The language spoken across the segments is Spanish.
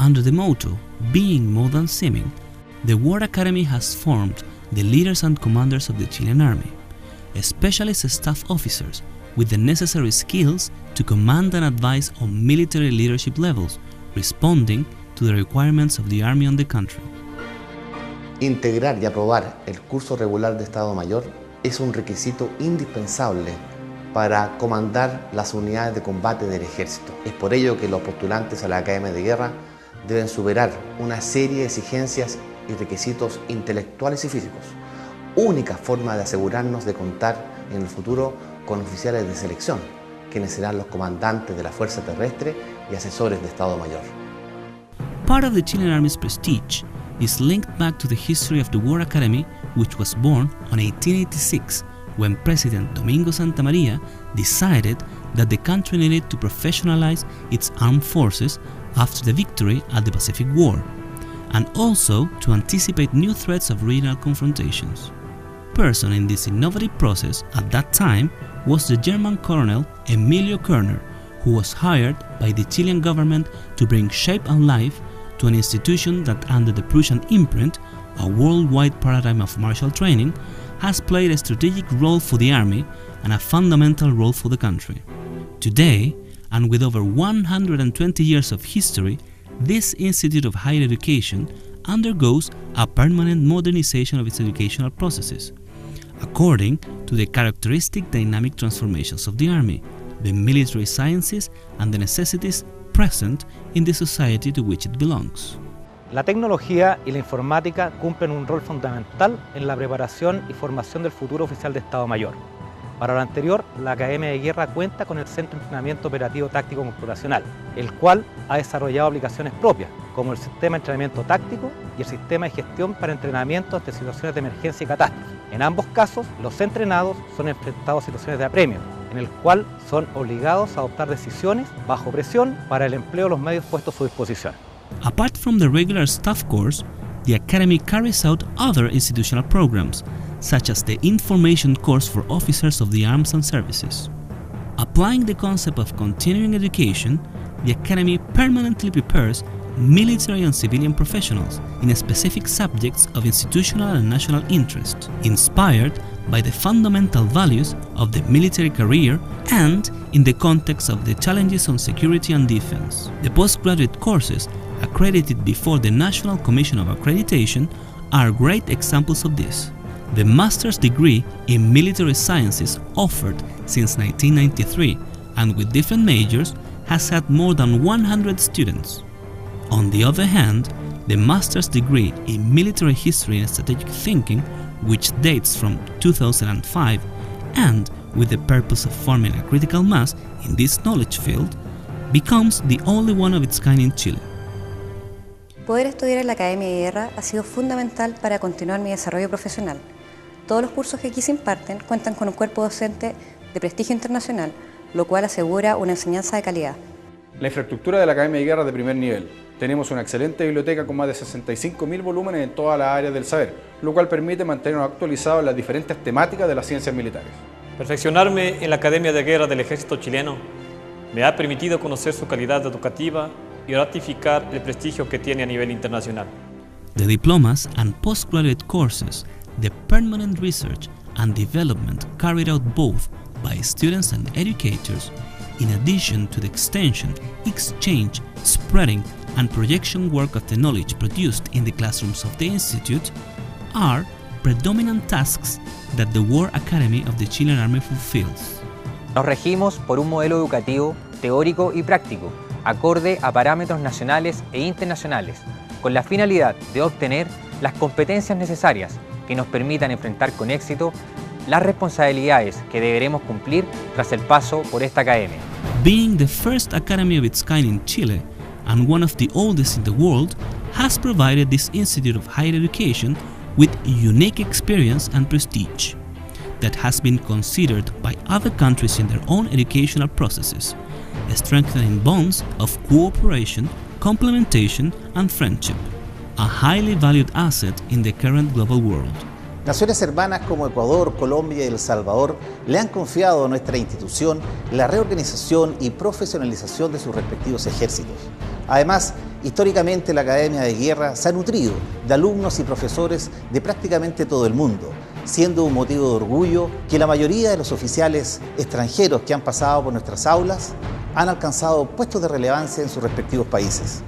Under the motto, being more than seeming, the War Academy has formed the leaders and commanders of the Chilean Army, specialist staff officers with the necessary skills to command and advise on military leadership levels, responding to the requirements of the Army and the country. Integrar y aprobar el curso regular de Estado Mayor es un requisito indispensable para comandar las unidades de combate del Ejército. Es por ello que los postulantes a la Academia de Guerra deben superar una serie de exigencias y requisitos intelectuales y físicos, única forma de asegurarnos de contar en el futuro con oficiales de selección, quienes serán los comandantes de la Fuerza Terrestre y asesores de Estado Mayor. Part of the Chilean Army's prestige is linked back to the history of the War Academy, which was born on 1886 when President Domingo Santa Maria decided that the country needed to professionalize its armed forces after the victory at the Pacific War, and also to anticipate new threats of regional confrontations. Person in this innovative process at that time was the German Colonel Emilio Körner, who was hired by the Chilean government to bring shape and life to an institution that, under the Prussian imprint, a worldwide paradigm of martial training, has played a strategic role for the Army and a fundamental role for the country. Today, and with over 120 years of history, this Institute of Higher Education undergoes a permanent modernization of its educational processes, according to the characteristic dynamic transformations of the Army, the military sciences, and the necessities present in the society to which it belongs. La tecnología y la informática cumplen un rol fundamental en la preparación y formación del futuro oficial de Estado Mayor. Para lo anterior, la Academia de Guerra cuenta con el Centro de Entrenamiento Operativo Táctico Computacional, el cual ha desarrollado aplicaciones propias, como el Sistema de Entrenamiento Táctico y el Sistema de Gestión para Entrenamiento ante situaciones de emergencia y catástrofe. En ambos casos, los entrenados son enfrentados a situaciones de apremio, en el cual son obligados a adoptar decisiones bajo presión para el empleo de los medios puestos a su disposición. Apart from the regular staff course, the Academy carries out other institutional programs, such as the Information Course for Officers of the Arms and Services. Applying the concept of continuing education, the Academy permanently prepares military and civilian professionals in specific subjects of institutional and national interest, inspired by the fundamental values of the military career and in the context of the challenges on security and defense. The postgraduate courses accredited before the National Commission of Accreditation are great examples of this. The master's degree in military sciences offered since 1993 and with different majors has had more than 100 students. On the other hand, the master's degree in military history and strategic thinking, which dates from 2005 and with the purpose of forming a critical mass in this knowledge field, becomes the only one of its kind in Chile. Poder estudiar en la Academia de Guerra ha sido fundamental para continuar mi desarrollo profesional. Todos los cursos que aquí se imparten cuentan con un cuerpo docente de prestigio internacional, lo cual asegura una enseñanza de calidad. La infraestructura de la Academia de Guerra es de primer nivel. Tenemos una excelente biblioteca con más de 65.000 volúmenes en todas las áreas del saber, lo cual permite mantenernos actualizados en las diferentes temáticas de las ciencias militares. Perfeccionarme en la Academia de Guerra del Ejército chileno me ha permitido conocer su calidad educativa y ratificar el prestigio que tiene a nivel internacional. The diplomas and postgraduate courses, the permanent research and development carried out both by students and educators, in addition to the extension, exchange, spreading, and projection work of the knowledge produced in the classrooms of the Institute, are predominant tasks that the War Academy of the Chilean Army fulfills. Nos regimos por un modelo educativo teórico y práctico, acorde a parámetros nacionales e internacionales, con la finalidad de obtener las competencias necesarias que nos permitan enfrentar con éxito las responsabilidades que deberemos cumplir tras el paso por esta academia. Being the first academy of its kind in Chile and one of the oldest in the world, has provided this Institute of Higher Education with unique experience and prestige that has been considered by other countries in their own educational processes, strengthening bonds of cooperation, complementation, and friendship, a highly valued asset in the current global world. Naciones hermanas como Ecuador, Colombia y El Salvador le han confiado a nuestra institución la reorganización y profesionalización de sus respectivos ejércitos. Además, Históricamente la Academia de Guerra se ha nutrido de alumnos y profesores de prácticamente todo el mundo, siendo un motivo de orgullo que la mayoría de los oficiales extranjeros que han pasado por nuestras aulas han alcanzado puestos de relevancia en sus respectivos países.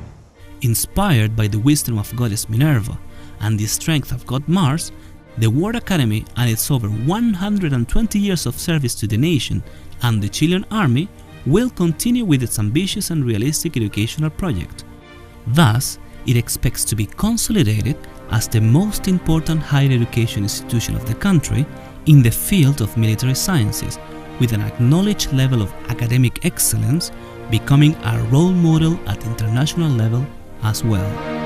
Inspired by the wisdom of goddess Minerva and the strength of god Mars, the War Academy and its over 120 years of service to the nation and the Chilean Army will continue with its ambitious and realistic educational project. Thus, it expects to be consolidated as the most important higher education institution of the country in the field of military sciences, with an acknowledged level of academic excellence, becoming a role model at international level as well.